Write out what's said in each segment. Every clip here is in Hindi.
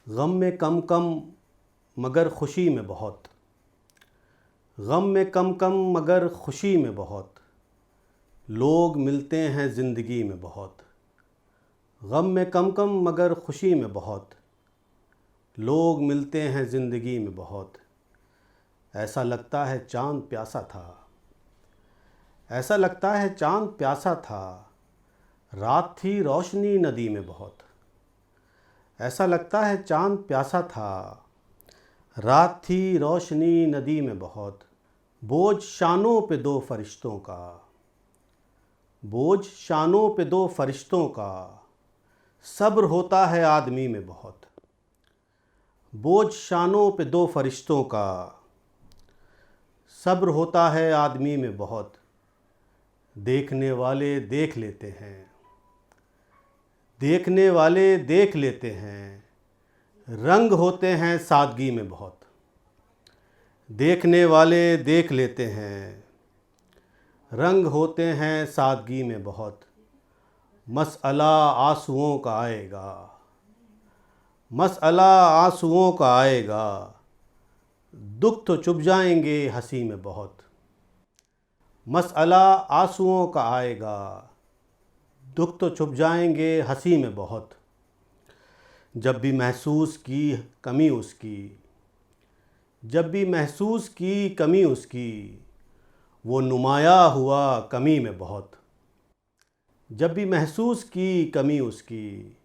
गम में कम कम मगर खुशी में बहुत। गम में कम कम मगर खुशी में बहुत। लोग मिलते हैं ज़िंदगी में बहुत। गम में कम कम मगर खुशी में बहुत। लोग मिलते हैं ज़िंदगी में बहुत। ऐसा लगता है चाँद प्यासा था। ऐसा लगता है चाँद प्यासा था। रात थी रोशनी नदी में बहुत। ऐसा लगता है चाँद प्यासा था। रात थी रोशनी नदी में बहुत। बोझ शानों पे दो फरिश्तों का। बोझ शानों पे दो फरिश्तों का। सब्र होता है आदमी में बहुत। बोझ शानों पे दो फरिश्तों का। सब्र होता है आदमी में बहुत। देखने वाले देख लेते हैं। देखने वाले देख लेते हैं। रंग होते हैं सादगी में बहुत। देखने वाले देख लेते हैं। रंग होते हैं सादगी में बहुत। मसअला आंसुओं का आएगा। मसअला आंसुओं का आएगा। दुख तो चुप जाएंगे हंसी में बहुत। मसअला आंसुओं का आएगा। दुख तो छुप जाएंगे हंसी में बहुत। जब भी महसूस की कमी उसकी। जब भी महसूस की कमी उसकी। वो नुमाया हुआ कमी में बहुत। जब भी महसूस की कमी उसकी।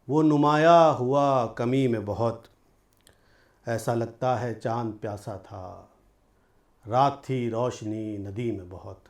वो नुमाया हुआ कमी में बहुत। ऐसा लगता है चाँद प्यासा था। रात थी रोशनी नदी में बहुत।